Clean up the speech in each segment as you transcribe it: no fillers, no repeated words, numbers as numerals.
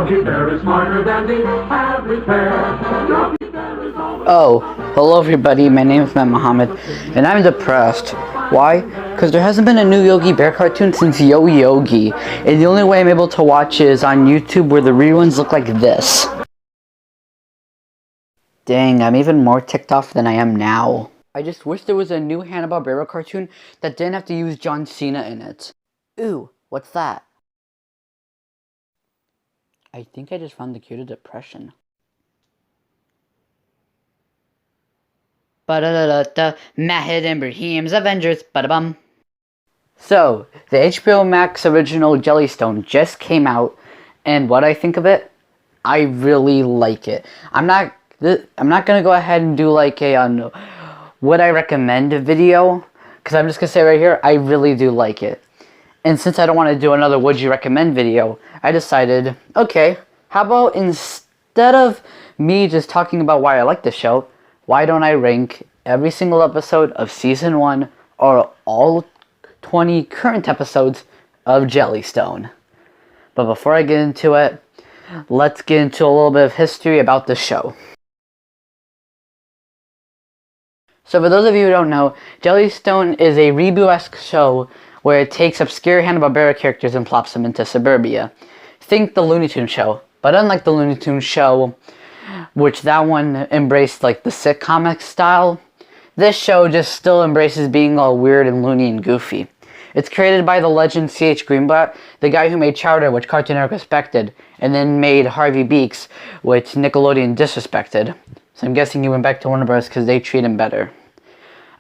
Yogi Bear is smarter than the average bear. Yogi Bear is always... Oh, hello everybody, my name is Matt Muhammad, and I'm depressed. Why? Because there hasn't been a new Yogi Bear cartoon since Yo Yogi, and the only way I'm able to watch is on YouTube where the reruns look like this. Dang, I'm even more ticked off than I am now. I just wish there was a new Hanna-Barbera cartoon that didn't have to use John Cena in it. Ooh, what's that? I think I just found the cure to depression. Ba-da-da-da-da, Maher and Brahim's Adventures, ba-da-bum. So, the HBO Max original Jellystone just came out, and what I think of it, I really like it. I'm not gonna go ahead and do like a would I recommend video, because I'm just gonna say right here, I really do like it. And since I don't want to do another would you recommend video, I decided, okay, how about instead of me just talking about why I like the show, why don't I rank every single episode of season 1 or all 20 current episodes of Jellystone? But before I get into it, let's get into a little bit of history about the show. So for those of you who don't know, Jellystone is a reboot-esque show where it takes obscure Hanna-Barbera characters and plops them into suburbia. Think the Looney Tunes show, but unlike the Looney Tunes show, which that one embraced like the sitcom style, this show just still embraces being all weird and loony and goofy. It's created by the legend C.H. Greenblatt, the guy who made Chowder, which Cartoon Network respected, and then made Harvey Beaks, which Nickelodeon disrespected. So I'm guessing he went back to Warner Bros. Because they treat him better.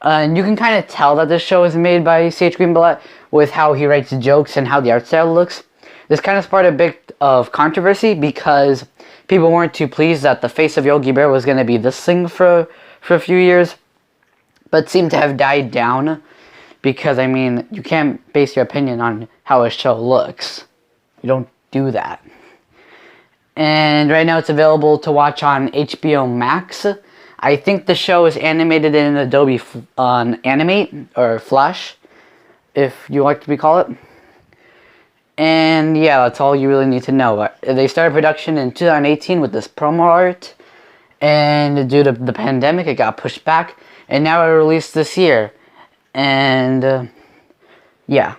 And you can kind of tell that this show is made by C.H. Greenblatt with how he writes jokes and how the art style looks. This kind of sparked a bit of controversy because people weren't too pleased that the face of Yogi Bear was going to be this thing for a few years, but seemed to have died down because, I mean, you can't base your opinion on how a show looks. You don't do that. And right now it's available to watch on HBO Max. I think the show is animated in Adobe Animate, or Flash, if you like to call it. And yeah, that's all you really need to know. They started production in 2018 with this promo art, and due to the pandemic, it got pushed back, and now it released this year. And yeah.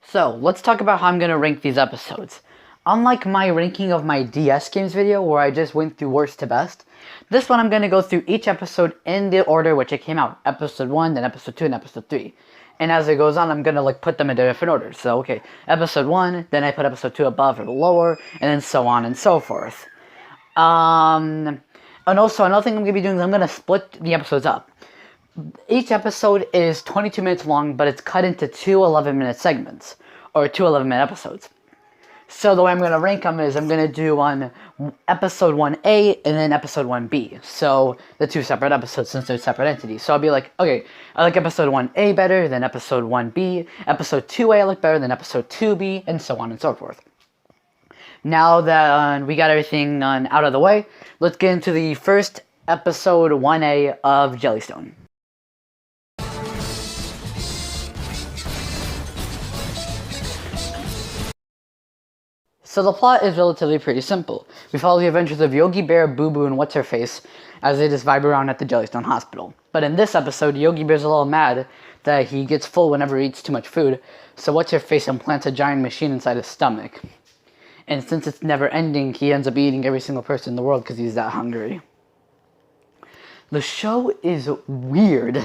So, let's talk about how I'm going to rank these episodes. Unlike my ranking of my DS games video, where I just went through worst to best, this one I'm going to go through each episode in the order which it came out. Episode 1, then episode 2, and episode 3. And as it goes on, I'm going to like put them in different orders. So, okay, episode 1, then I put episode 2 above or lower, and then so on and so forth. And also, another thing I'm going to be doing is I'm going to split the episodes up. Each episode is 22 minutes long, but it's cut into 2 11-minute segments, or 2 11-minute episodes. So the way I'm going to rank them is I'm going to do on episode 1A and then episode 1B. So the 2 separate episodes since they're separate entities. So I'll be like, okay, I like episode 1A better than episode 1B. Episode 2A I like better than episode 2B, and so on and so forth. Now that we got everything out of the way, let's get into the first episode 1A of Jellystone. So the plot is relatively pretty simple. We follow the adventures of Yogi Bear, Boo Boo, and What's-Her-Face as they just vibe around at the Jellystone Hospital. But in this episode, Yogi Bear's a little mad that he gets full whenever he eats too much food, so What's-Her-Face implants a giant machine inside his stomach. And since it's never ending, he ends up eating every single person in the world because he's that hungry. The show is weird.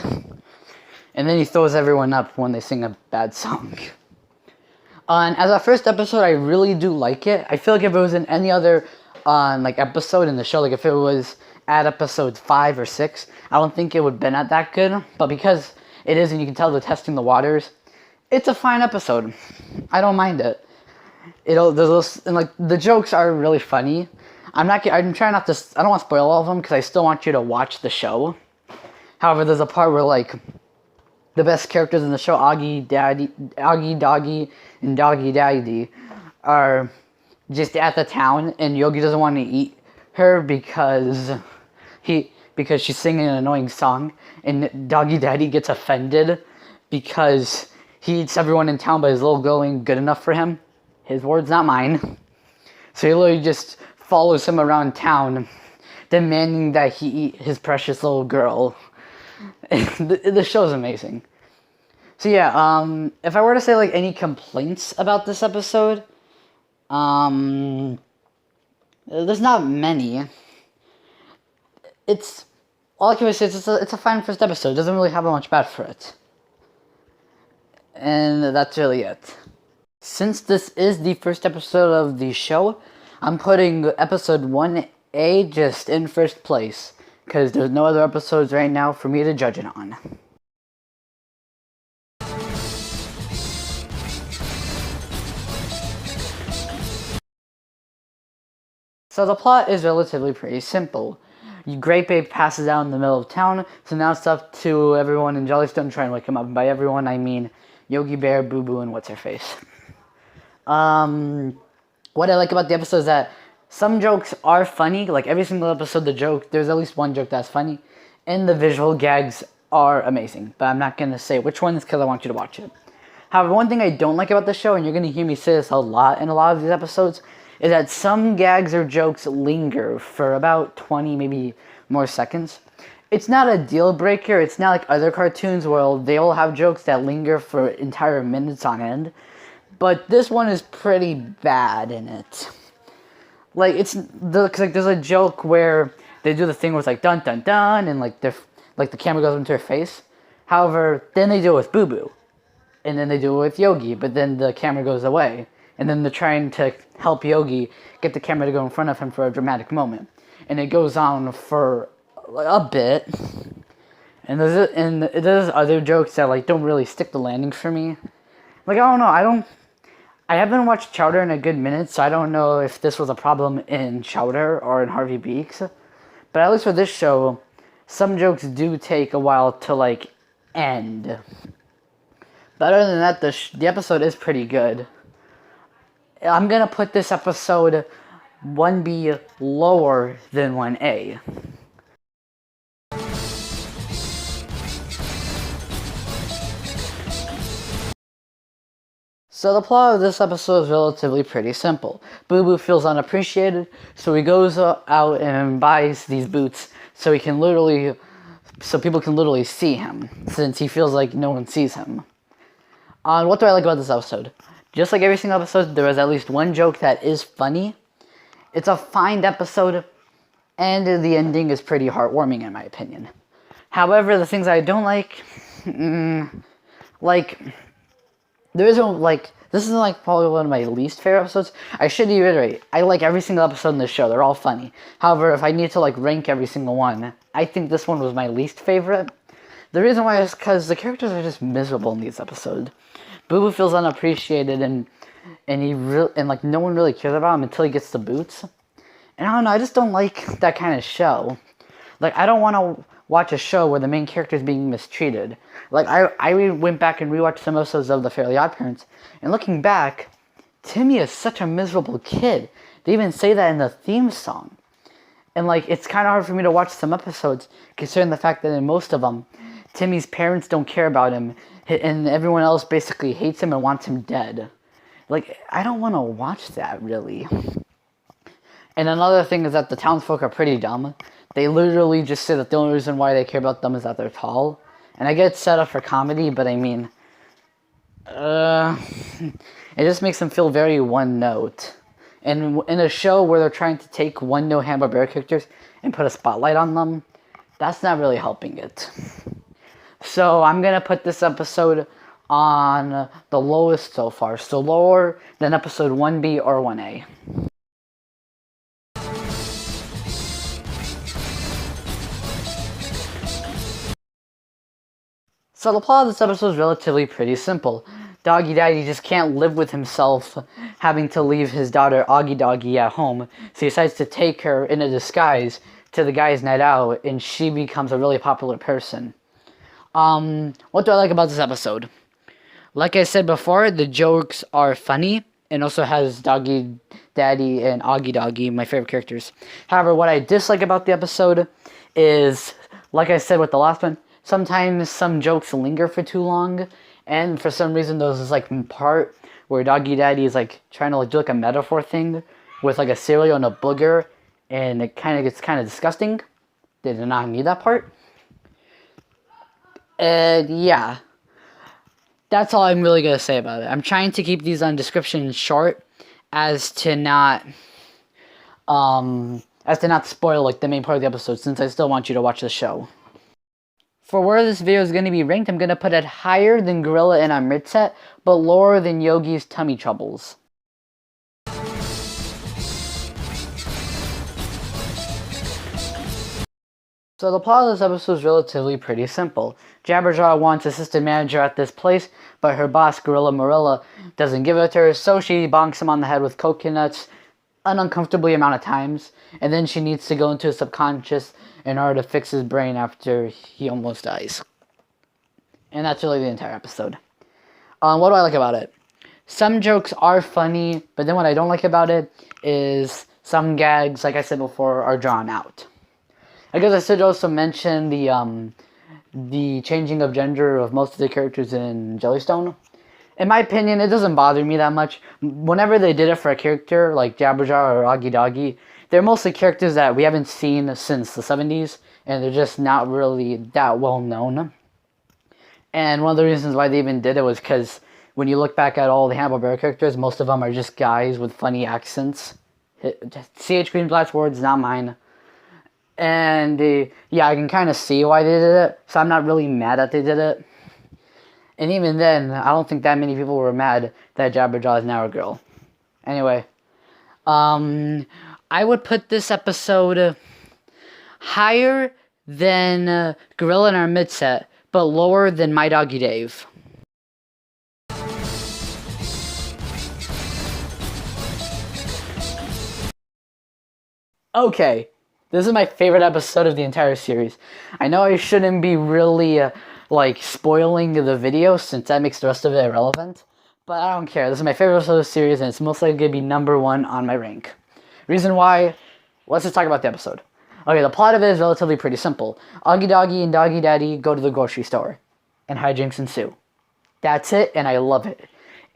And then he throws everyone up when they sing a bad song. And as a first episode, I really do like it. I feel like if it was in any other episode in the show, like if it was at episode 5 or 6, I don't think it would have been at that good. But because it is, and you can tell they're testing the waters, it's a fine episode. I don't mind it. The jokes are really funny. I'm trying not to. I don't want to spoil all of them because I still want you to watch the show. However, there's a part where the best characters in the show, Augie Doggy, and Doggy Daddy, are just at the town, and Yogi doesn't want to eat her because she's singing an annoying song, and Doggy Daddy gets offended because he eats everyone in town, but his little girl ain't good enough for him. His words, not mine. So he literally just follows him around town, demanding that he eat his precious little girl. The show's amazing. So yeah, if I were to say like any complaints about this episode, there's not many. It's all I can say is it's a fine first episode. It doesn't really have much bad for it, and that's really it. Since this is the first episode of the show, I'm putting episode 1A just in first place because there's no other episodes right now for me to judge it on. So the plot is relatively pretty simple. Great Babe passes out in the middle of town, so now it's up to everyone in Jellystone to try and wake him up. And by everyone, I mean Yogi Bear, Boo Boo, and What's-Her-Face. What I like about the episode is that some jokes are funny. Like every single episode, there's at least one joke that's funny. And the visual gags are amazing. But I'm not going to say which ones because I want you to watch it. However, one thing I don't like about the show, and you're going to hear me say this a lot in a lot of these episodes, is that some gags or jokes linger for about 20, maybe more seconds. It's not a deal breaker. It's not like other cartoons where they will have jokes that linger for entire minutes on end. But this one is pretty bad in it. Like, cause there's a joke where they do the thing where it's like dun dun dun, and like the camera goes into her face. However, then they do it with Boo Boo. And then they do it with Yogi, but then the camera goes away. And then they're trying to help Yogi get the camera to go in front of him for a dramatic moment. And it goes on for a bit. And there's other jokes that like don't really stick the landing for me. Like, I don't know, I haven't watched Chowder in a good minute, so I don't know if this was a problem in Chowder or in Harvey Beaks. But at least for this show, some jokes do take a while to like end. But other than that, the episode is pretty good. I'm going to put this episode 1B lower than 1A. So the plot of this episode is relatively pretty simple. Boo Boo feels unappreciated, so he goes out and buys these boots so people can literally see him, since he feels like no one sees him. What do I like about this episode? Just like every single episode, there is at least one joke that is funny. It's a fine episode, and the ending is pretty heartwarming in my opinion. However, the things I don't like, this isn't like probably one of my least favorite episodes. I should reiterate, I like every single episode in this show. They're all funny. However, if I need to like rank every single one, I think this one was my least favorite. The reason why is because the characters are just miserable in these episodes. Boo Boo feels unappreciated, and no one really cares about him until he gets the boots. And I don't know, I just don't like that kind of show. Like, I don't want to watch a show where the main character is being mistreated. Like, I went back and rewatched some episodes of The Fairly OddParents, and looking back, Timmy is such a miserable kid. They even say that in the theme song. And like, it's kind of hard for me to watch some episodes, considering the fact that in most of them, Timmy's parents don't care about him, and everyone else basically hates him and wants him dead. Like, I don't want to watch that, really. And another thing is that the townsfolk are pretty dumb. They literally just say that the only reason why they care about them is that they're tall. And I get set up for comedy, but I mean, it just makes them feel very one-note. And in a show where they're trying to take one-note Hanna-Barbera characters and put a spotlight on them, that's not really helping it. So I'm going to put this episode on the lowest so far. So lower than episode 1B or 1A. So the plot of this episode is relatively pretty simple. Doggy Daddy just can't live with himself having to leave his daughter Augie Doggy at home, so he decides to take her in a disguise to the guy's night out, and she becomes a really popular person. What do I like about this episode? Like I said before, the jokes are funny, and also has Doggy Daddy and Augie Doggy, my favorite characters. However, what I dislike about the episode is, like I said with the last one, sometimes some jokes linger for too long, And for some reason, there was this like part where Doggy Daddy is like trying to like do like a metaphor thing with like a cereal and a booger, and it kind of gets kind of disgusting. They did not need that part. And yeah, that's all I'm really gonna say about it. I'm trying to keep these descriptions short, as to not spoil like the main part of the episode, since I still want you to watch the show. For where this video is going to be ranked, I'm going to put it higher than Gorilla and Amritset, but lower than Yogi's tummy troubles. So the plot of this episode is relatively pretty simple. Jabberjaw wants assistant manager at this place, but her boss, Gorilla Marilla, doesn't give it to her, so she bonks him on the head with coconuts an uncomfortably amount of times, and then she needs to go into his subconscious in order to fix his brain after he almost dies. And that's really the entire episode. What do I like about it? Some jokes are funny, but then what I don't like about it is some gags, like I said before, are drawn out. I guess I should also mention the changing of gender of most of the characters in Jellystone. In my opinion, it doesn't bother me that much. Whenever they did it for a character like Jabberjaw or Augie Doggy, they're mostly characters that we haven't seen since the 70s, and they're just not really that well known. And one of the reasons why they even did it was because when you look back at all the Hanna-Barbera characters, most of them are just guys with funny accents. C.H. Greenblatt's words, not mine. And yeah, I can kind of see why they did it, so I'm not really mad that they did it. And even then, I don't think that many people were mad that Jabberjaw is now a girl. Anyway, I would put this episode higher than Gorilla in our mid-set, but lower than My Doggy Dave. Okay, this is my favorite episode of the entire series. I know I shouldn't be really like spoiling the video, since that makes the rest of it irrelevant, but I don't care. This is my favorite episode of the series, and it's most likely going to be number 1 on my rank. Reason why? Let's just talk about the episode. Okay, the plot of it is relatively pretty simple. Augie Doggy and Doggy Daddy go to the grocery store, and hijinks ensue. That's it, and I love it.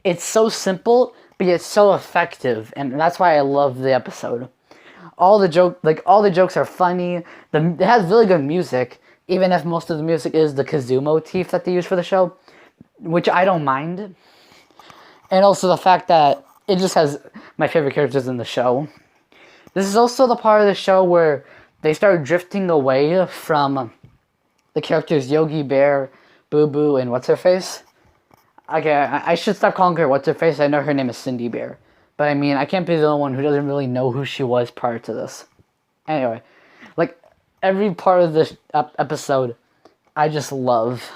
It's so simple, but yet so effective, and that's why I love the episode. All the jokes are funny. It has really good music, even if most of the music is the kazoo motif that they use for the show, which I don't mind. And also the fact that it just has my favorite characters in the show. This is also the part of the show where they start drifting away from the characters Yogi Bear, Boo Boo, and What's-Her-Face. Okay, I should stop calling her What's-Her-Face. I know her name is Cindy Bear. But I mean, I can't be the only one who doesn't really know who she was prior to this. Anyway, like, every part of this episode, I just love.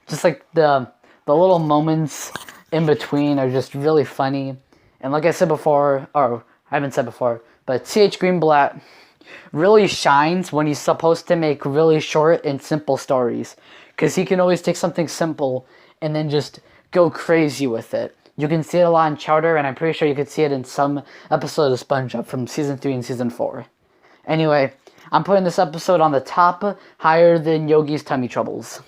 Just like the little moments in between are just really funny. And like I said before, or I haven't said before, but C.H. Greenblatt really shines when he's supposed to make really short and simple stories. Because he can always take something simple and then just go crazy with it. You can see it a lot in Chowder, and I'm pretty sure you could see it in some episodes of SpongeBob from Season 3 and Season 4. Anyway, I'm putting this episode on the top, higher than Yogi's tummy troubles.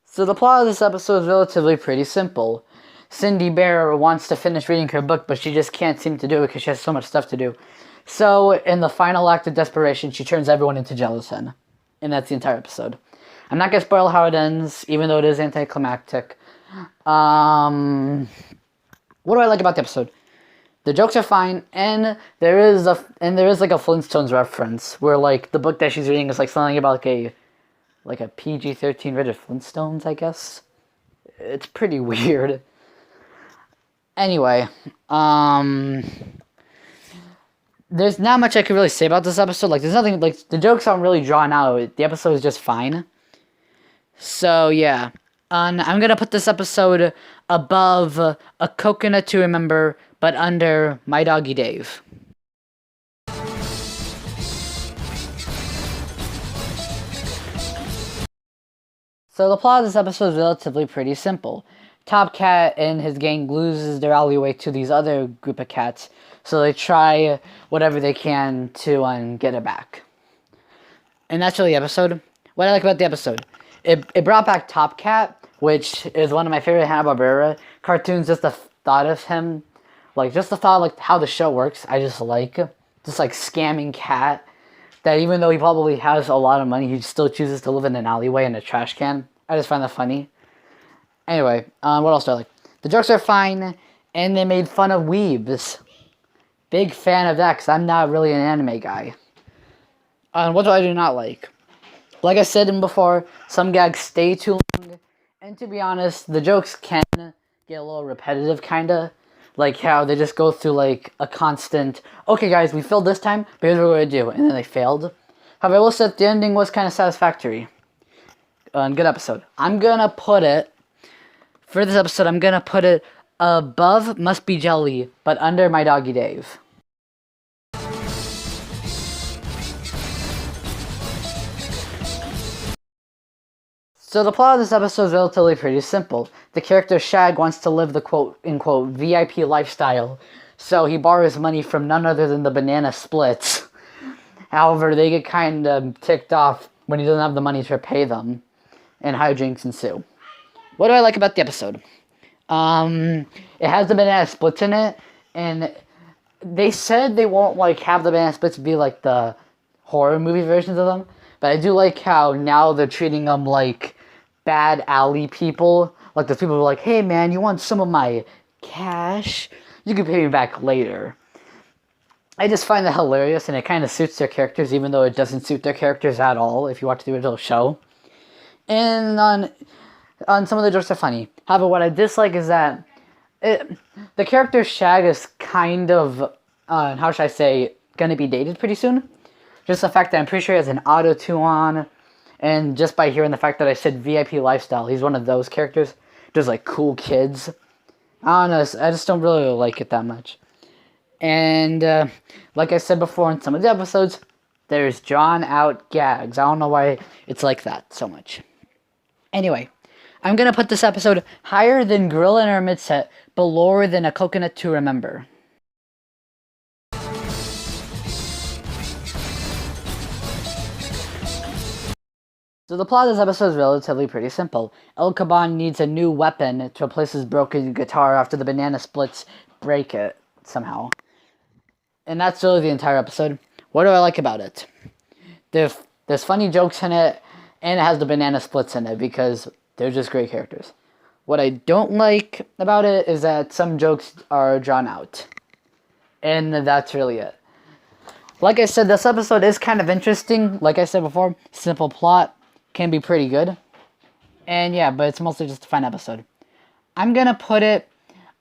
So the plot of this episode is relatively pretty simple. Cindy Bear wants to finish reading her book, but she just can't seem to do it because she has so much stuff to do. So, in the final act of desperation, she turns everyone into Jellystone. And that's the entire episode. I'm not going to spoil how it ends, even though it is anticlimactic. What do I like about the episode? The jokes are fine, and there is like a Flintstones reference, where like the book that she's reading is like something about like a PG-13 rated Flintstones, I guess. It's pretty weird. Anyway, there's not much I could really say about this episode. Like, there's nothing, like, the jokes aren't really drawn out. The episode is just fine. So, yeah. I'm gonna put this episode above A Coconut to Remember, but under My Doggy Dave. So, the plot of this episode is relatively pretty simple. Top Cat and his gang loses their alleyway to these other group of cats, So they try whatever they can to get it back. And that's really the episode. What I like about the episode, it brought back Top Cat, which is one of my favorite Hanna-Barbera cartoons. Just the thought of him, just the thought like how the show works, I just like scamming cat. That even though he probably has a lot of money, he still chooses to live in an alleyway in a trash can. I just find that funny. Anyway, what else do I like? The jokes are fine, and they made fun of weebs. Big fan of that, because I'm not really an anime guy. What do I do not like? Like I said before, some gags stay too long, and to be honest, the jokes can get a little repetitive, kinda. Like how they just go through a constant, okay guys, we failed this time, but here's what we're gonna do, and then they failed. However, I will say that the ending was kind of satisfactory. Good episode. I'm gonna put it, for this episode, I'm gonna put it above Must Be Jelly, but under My Doggy Dave. So the plot of this episode is relatively pretty simple. The character Shag wants to live the quote-unquote VIP lifestyle, so he borrows money from none other than the Banana Splits. However, they get kind of ticked off when he doesn't have the money to repay them, and hijinks ensue. What do I like about the episode? It has the Banana Splits in it, and they said they won't have the Banana Splits be the horror movie versions of them, but I do like how now they're treating them like bad alley people. Like those people who are like, hey man, you want some of my cash? You can pay me back later. I just find that hilarious, and it kind of suits their characters, even though it doesn't suit their characters at all if you watch the original show. And on some of the jokes are funny. However, what I dislike is that the character Shag is kind of, how should I say, gonna be dated pretty soon. Just the fact that I'm pretty sure he has an auto-tune on, and just by hearing the fact that I said VIP lifestyle, he's one of those characters, just cool kids. I don't know, I just don't really like it that much. And, like I said before in some of the episodes, there's drawn-out gags. I don't know why it's like that so much. Anyway, I'm gonna put this episode higher than Gorilla in Our Midset, but lower than A Coconut to Remember. So the plot of this episode is relatively pretty simple. El Caban needs a new weapon to replace his broken guitar after the Banana Splits break it somehow. And that's really the entire episode. What do I like about it? There's funny jokes in it, and it has the Banana Splits in it because they're just great characters. What I don't like about it is that some jokes are drawn out. And that's really it. Like I said, this episode is kind of interesting. Like I said before, simple plot. Can be pretty good. And yeah, but it's mostly just a fun episode. I'm gonna put it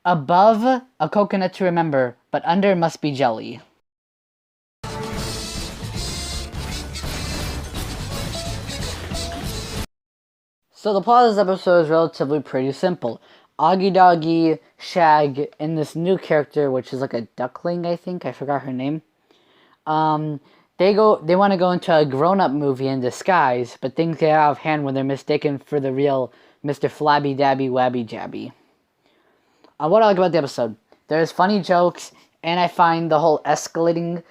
above A Coconut to Remember, but under Must Be Jelly. So the plot of this episode is relatively pretty simple. Augie Doggy, Shag, and this new character, which is a duckling, I think. I forgot her name. They want to go into a grown-up movie in disguise, but things get out of hand when they're mistaken for the real Mr. Flabby Dabby Wabby Jabby. What I like about the episode, there's funny jokes, and I find the whole escalating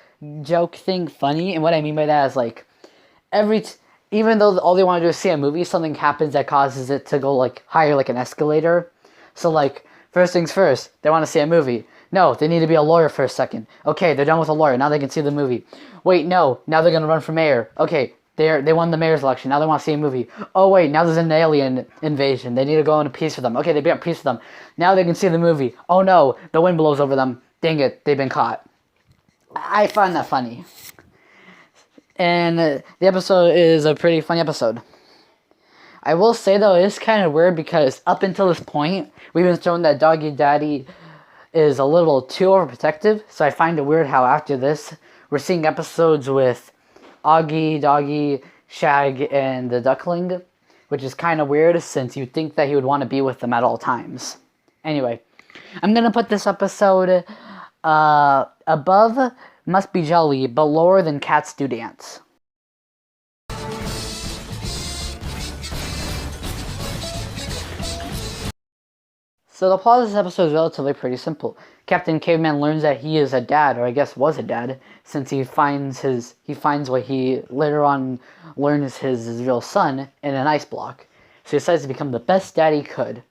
joke thing funny, and what I mean by that is even though all they want to do is see a movie, something happens that causes it to go higher like an escalator. So first things first, they want to see a movie. No, they need to be a lawyer for a second. Okay, they're done with a lawyer. Now they can see the movie. Wait, no. Now they're going to run for mayor. Okay, they won the mayor's election. Now they want to see a movie. Oh, wait, now there's an alien invasion. They need to go into peace with them. Okay, they beat peace with them. Now they can see the movie. Oh, no, the wind blows over them. Dang it, they've been caught. I find that funny. And the episode is a pretty funny episode. I will say, though, it is kind of weird because up until this point, we've been shown that Doggy Daddy is a little too overprotective, so I find it weird how after this, we're seeing episodes with Augie, Doggy, Shag, and the duckling, which is kind of weird since you'd think that he would want to be with them at all times. Anyway, I'm going to put this episode above Must Be Jelly, but lower than Cats Do Dance. So the plot of this episode is relatively pretty simple. Captain Caveman learns that he is a dad, or I guess was a dad, since he finds what he later on learns his real son in an ice block. So he decides to become the best dad he could.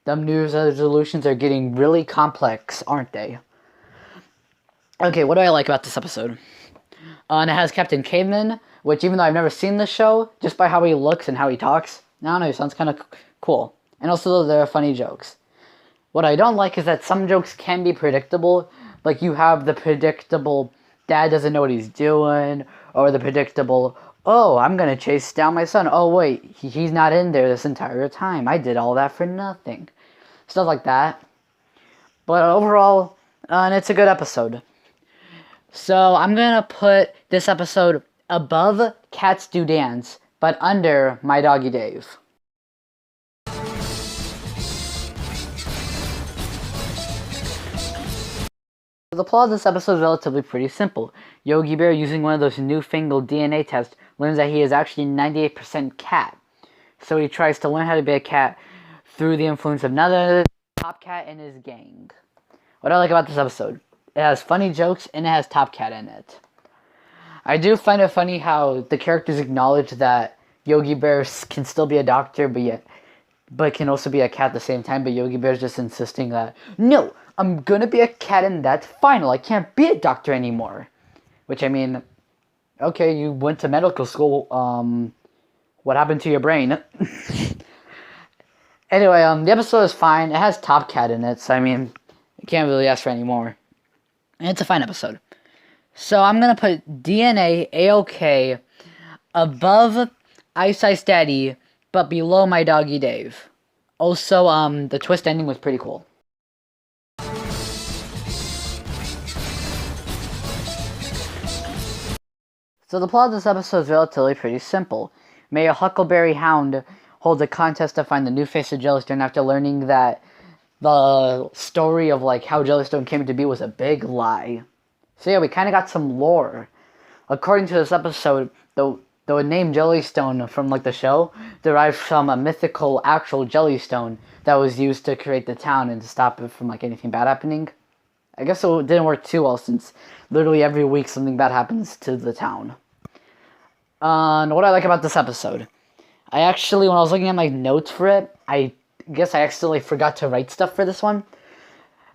Them New Year's resolutions are getting really complex, aren't they? Okay, what do I like about this episode? And it has Captain Caveman, which even though I've never seen this show, just by how he looks and how he talks, I don't know, he sounds kind of cool. And also there are funny jokes. What I don't like is that some jokes can be predictable. Like you have the predictable dad doesn't know what he's doing, or the predictable, oh, I'm going to chase down my son. Oh, wait, he's not in there this entire time. I did all that for nothing. Stuff like that. But overall, it's a good episode. So I'm going to put this episode above Cats Do Dance, but under My Doggy Dave. The plot of this episode is relatively pretty simple. Yogi Bear, using one of those newfangled DNA tests, learns that he is actually 98% cat. So he tries to learn how to be a cat through the influence of another Top Cat and his gang. What I like about this episode, it has funny jokes and it has Top Cat in it. I do find it funny how the characters acknowledge that Yogi Bear can still be a doctor, but can also be a cat at the same time. But Yogi Bear's just insisting that, no, I'm gonna be a cat and that's final. I can't be a doctor anymore. Which, I mean, okay, you went to medical school. What happened to your brain? Anyway, the episode is fine. It has Top Cat in it, so I mean, you can't really ask for any more. And it's a fine episode. So I'm gonna put DNA A-OK above Ice Ice Daddy, but below My Doggy Dave. Also, the twist ending was pretty cool. So the plot of this episode is relatively pretty simple. Mayor Huckleberry Hound holds a contest to find the new face of Jellystone after learning that the story of like how Jellystone came to be was a big lie. So yeah, we kind of got some lore. According to this episode, the name Jellystone from like the show derived from a mythical actual Jellystone that was used to create the town and to stop it from like anything bad happening. I guess it didn't work too well since literally every week something bad happens to the town. And what I like about this episode, I actually, when I was looking at my notes for it, I guess I accidentally forgot to write stuff for this one.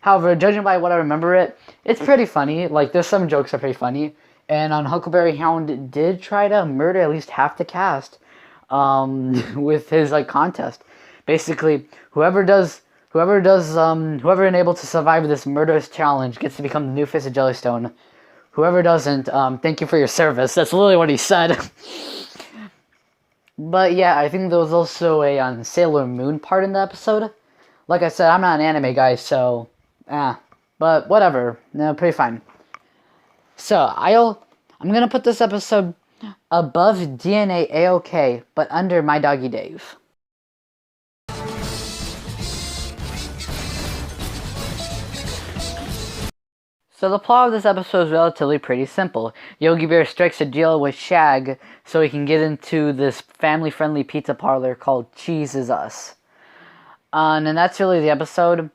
However, judging by what I remember it's pretty funny. Like, there's some jokes that are pretty funny. And Huckleberry Hound did try to murder at least half the cast with his like contest. Basically, whoever is able to survive this murderous challenge gets to become the new face of Jellystone. Whoever doesn't, thank you for your service. That's literally what he said. But yeah, I think there was also a Sailor Moon part in the episode. Like I said, I'm not an anime guy, so but whatever. No, pretty fine. So I'm gonna put this episode above DNA A-OK, but under My Doggy Dave. So the plot of this episode is relatively pretty simple. Yogi Bear strikes a deal with Shag so he can get into this family-friendly pizza parlor called Cheese Is Us. And that's really the episode.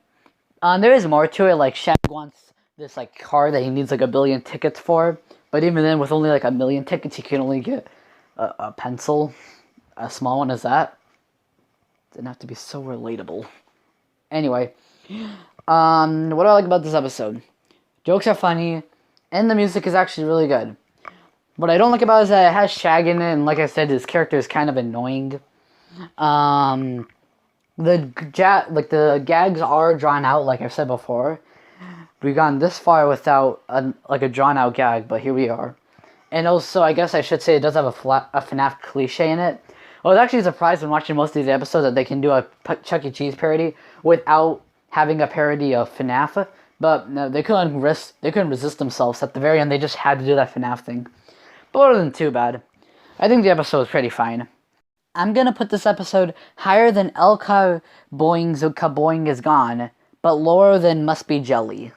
There is more to it, like Shag wants this like car that he needs like 1 billion tickets for. But even then, with only like 1 million tickets, he can only get a pencil. A small one as that. Didn't have to be so relatable. Anyway, what do I like about this episode? Jokes are funny, and the music is actually really good. What I don't like about it is that it has Shag in it, and like I said, his character is kind of annoying. The gags are drawn out, like I've said before. We've gone this far without a drawn out gag, but here we are. And also, I guess I should say it does have a FNAF cliche in it. I was actually surprised when watching most of these episodes that they can do a Chuck E. Cheese parody without having a parody of FNAF. But no, they couldn't resist themselves. At the very end, they just had to do that FNAF thing. But it wasn't too bad. I think the episode was pretty fine. I'm gonna put this episode higher than El Boing's Kaboing Is Gone, but lower than Must Be Jelly.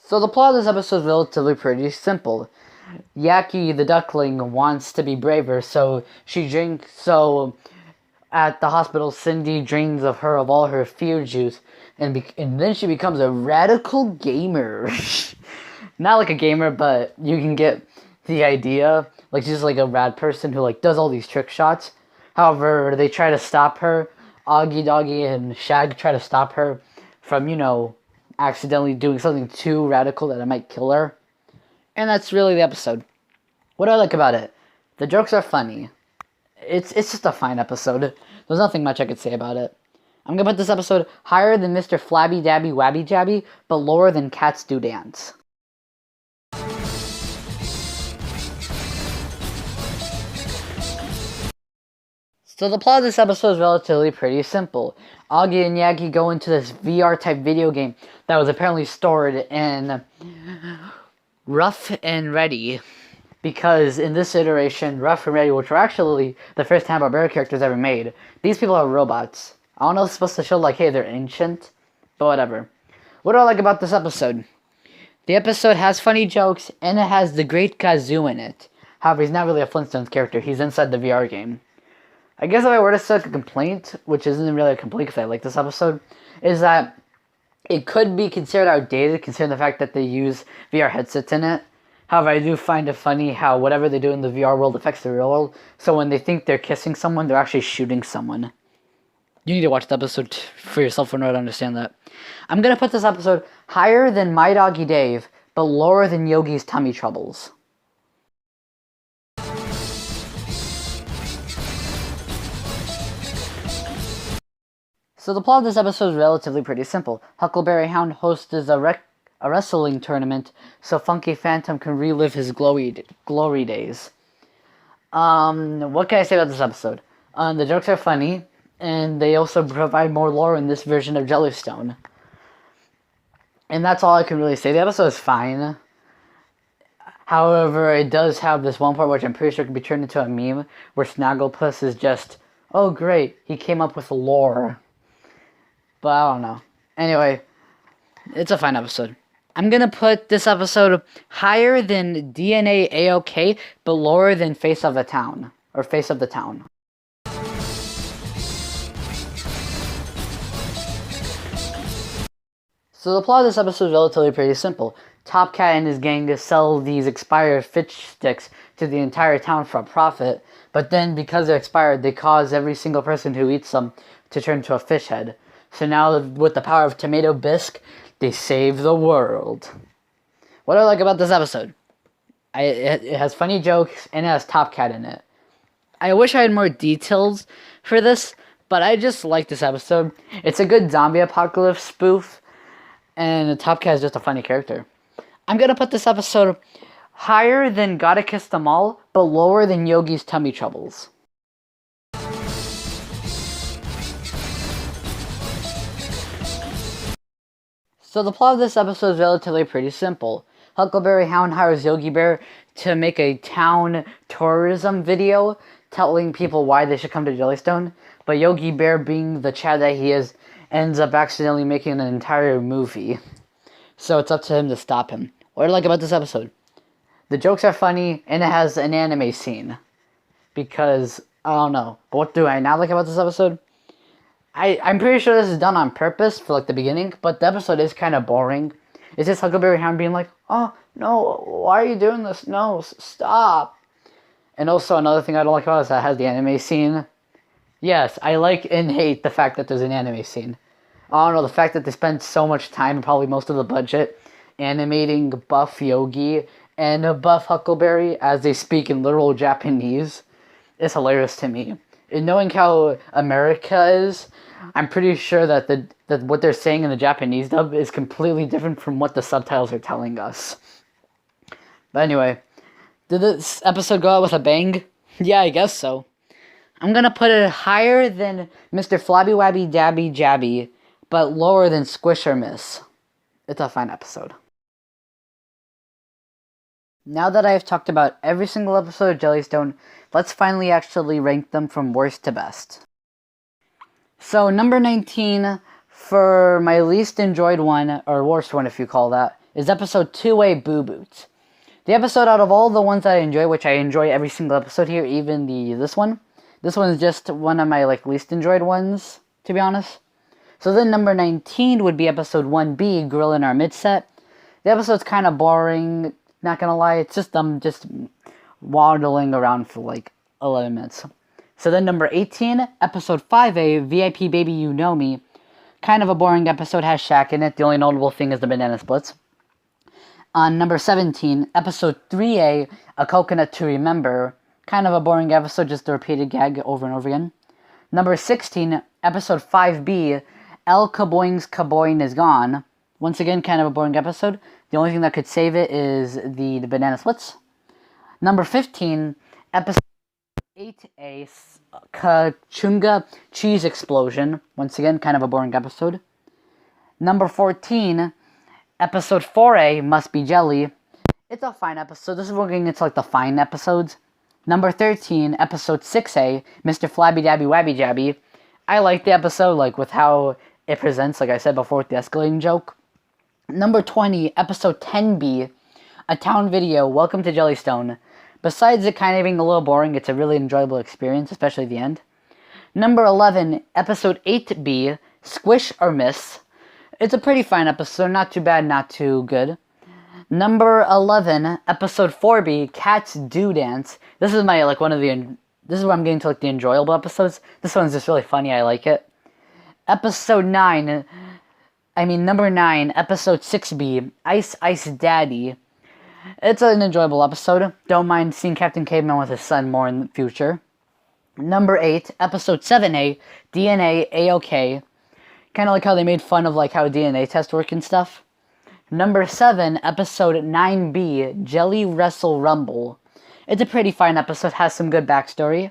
So the plot of this episode is relatively pretty simple. Yaki the duckling wants to be braver, so she drinks. So at the hospital, Cindy drains of all her fear juice, and then she becomes a radical gamer. Not like a gamer, but you can get the idea. Like she's like a rad person who like does all these trick shots. However, they try to stop her. Augie Doggy and Shag try to stop her from, accidentally doing something too radical that it might kill her. And that's really the episode. What do I like about it? The jokes are funny. It's just a fine episode. There's nothing much I could say about it. I'm gonna put this episode higher than Mr. Flabby Dabby Wabby Jabby, but lower than Cats Do Dance. So the plot of this episode is relatively pretty simple. Augie and Yagi go into this VR type video game that was apparently stored in Rough and Ready. Because in this iteration, Rough and Ready, which were actually the first Hanna-Barbera characters ever made, these people are robots. I don't know if it's supposed to show like, hey, they're ancient, but whatever. What do I like about this episode? The episode has funny jokes, and it has the Great Gazoo in it. However, he's not really a Flintstones character, he's inside the VR game. I guess if I were to say a complaint, which isn't really a complaint because I like this episode, is that it could be considered outdated considering the fact that they use VR headsets in it. However, I do find it funny how whatever they do in the VR world affects the real world. So when they think they're kissing someone, they're actually shooting someone. You need to watch the episode for yourself in order to understand that. I'm going to put this episode higher than My Doggy Dave, but lower than Yogi's Tummy Troubles. So the plot of this episode is relatively pretty simple. Huckleberry Hound hosts a wrestling tournament so Funky Phantom can relive his glory days. What can I say about this episode? The jokes are funny, and they also provide more lore in this version of Jellystone. And that's all I can really say. The episode is fine. However, it does have this one part which I'm pretty sure can be turned into a meme, where Snagglepuss is just, oh great, he came up with lore. But I don't know. Anyway, it's a fine episode. I'm gonna put this episode higher than DNA A-OK, but lower than Face of the Town. Or Face of the Town. So the plot of this episode is relatively pretty simple. Top Cat and his gang sell these expired fish sticks to the entire town for a profit, but then because they're expired, they cause every single person who eats them to turn into a fish head. So now, with the power of Tomato Bisque, they save the world. What do I like about this episode? It has funny jokes, and it has Top Cat in it. I wish I had more details for this, but I just like this episode. It's a good zombie apocalypse spoof, and Top Cat is just a funny character. I'm gonna put this episode higher than Gotta Kiss Them All, but lower than Yogi's Tummy Troubles. So the plot of this episode is relatively pretty simple. Huckleberry Hound hires Yogi Bear to make a town tourism video telling people why they should come to Jellystone, but Yogi Bear, being the Chad that he is, ends up accidentally making an entire movie. So it's up to him to stop him. What do I like about this episode? The jokes are funny, and it has an anime scene. Because, I don't know. But what do I not like about this episode? I'm pretty sure this is done on purpose for, like, the beginning, but the episode is kind of boring. It's just Huckleberry Hound being like, oh, no, why are you doing this? No, stop. And also, another thing I don't like about it is that it has the anime scene. Yes, I like and hate the fact that there's an anime scene. I don't know, the fact that they spend so much time, probably most of the budget, animating buff Yogi and buff Huckleberry as they speak in literal Japanese is hilarious to me. And knowing how America is, I'm pretty sure that that what they're saying in the Japanese dub is completely different from what the subtitles are telling us. But anyway, did this episode go out with a bang? Yeah, I guess so. I'm gonna put it higher than Mr. Flabby Wabby Dabby Jabby, but lower than Squish or Miss. It's a fine episode. Now that I have talked about every single episode of Jellystone, let's finally actually rank them from worst to best. So, number 19, for my least enjoyed one, or worst one if you call that, is episode 2A Boo Boots. The episode out of all the ones that I enjoy, which I enjoy every single episode here, even this one. This one is just one of my least enjoyed ones, to be honest. So then number 19 would be episode 1B, Girl in Our Midset. The episode's kind of boring, not gonna lie. It's just just waddling around for 11 minutes. So then number 18, episode 5A, VIP Baby You Know Me. Kind of a boring episode, has Shaq in it. The only notable thing is the banana splits. On number 17, episode 3A, A Coconut to Remember. Kind of a boring episode, just a repeated gag over and over again. Number 16, episode 5B, El Caboing's Caboing is Gone. Once again, kind of a boring episode. The only thing that could save it is the banana splits. Number 15, episode 8A, Kachunga Cheese Explosion. Once again, kind of a boring episode. Number 14, episode 4A, Must Be Jelly. It's a fine episode. This is working into the fine episodes. Number 13, episode 6A, Mr. Flabby Dabby Wabby Jabby. I like the episode, with how it presents, like I said before, with the escalating joke. Number 20, episode 10B, A Town Video, Welcome to Jellystone. Besides it kind of being a little boring, it's a really enjoyable experience, especially the end. Number 11, episode 8B, Squish or Miss. It's a pretty fine episode, not too bad, not too good. Number 11, episode 4B, Cats Do Dance. This is my, this is where I'm getting to, the enjoyable episodes. This one's just really funny, I like it. Number 9, episode 6B, Ice Ice Daddy. It's an enjoyable episode. Don't mind seeing Captain Caveman with his son more in the future. Number 8, episode 7A, DNA A-OK. Kind of like how they made fun of how DNA tests work and stuff. Number 7, episode 9B, Jelly Wrestle Rumble. It's a pretty fine episode, has some good backstory.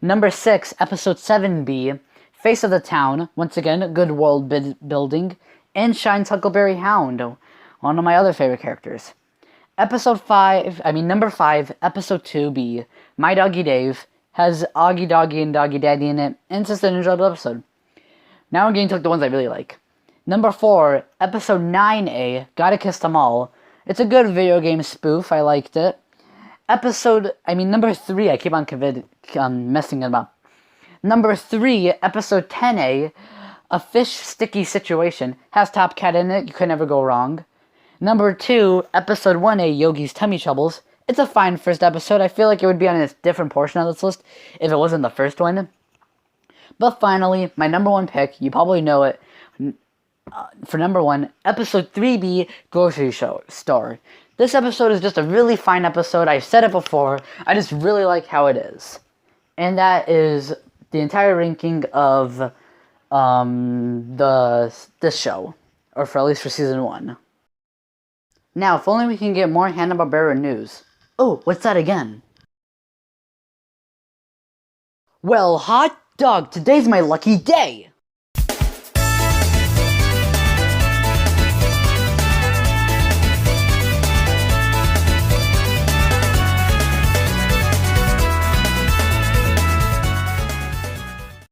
Number 6, episode 7B, Face of the Town. Once again, good world building. And Shine's Huckleberry Hound, one of my other favorite characters. Number 5, episode 2B, My Doggy Dave. Has Augie Doggy and Doggy Daddy in it, and it's just an enjoyable episode. Now I'm getting to the ones I really like. Number 4, episode 9A, Gotta Kiss Them All. It's a good video game spoof, I liked it. Number 3, I keep on messing it up. Number 3, episode 10A, A Fish Sticky Situation. Has Top Cat in it, you could never go wrong. Number 2, episode 1A, Yogi's Tummy Troubles. It's a fine first episode. I feel like it would be on a different portion of this list if it wasn't the first one. But finally, my number 1 pick, you probably know it, for number 1, episode 3B, Grocery Store. This episode is just a really fine episode. I've said it before. I just really like how it is. And that is the entire ranking of this show. Or at least for season 1. Now, if only we can get more Hanna-Barbera news. Oh, what's that again? Well, hot dog, today's my lucky day!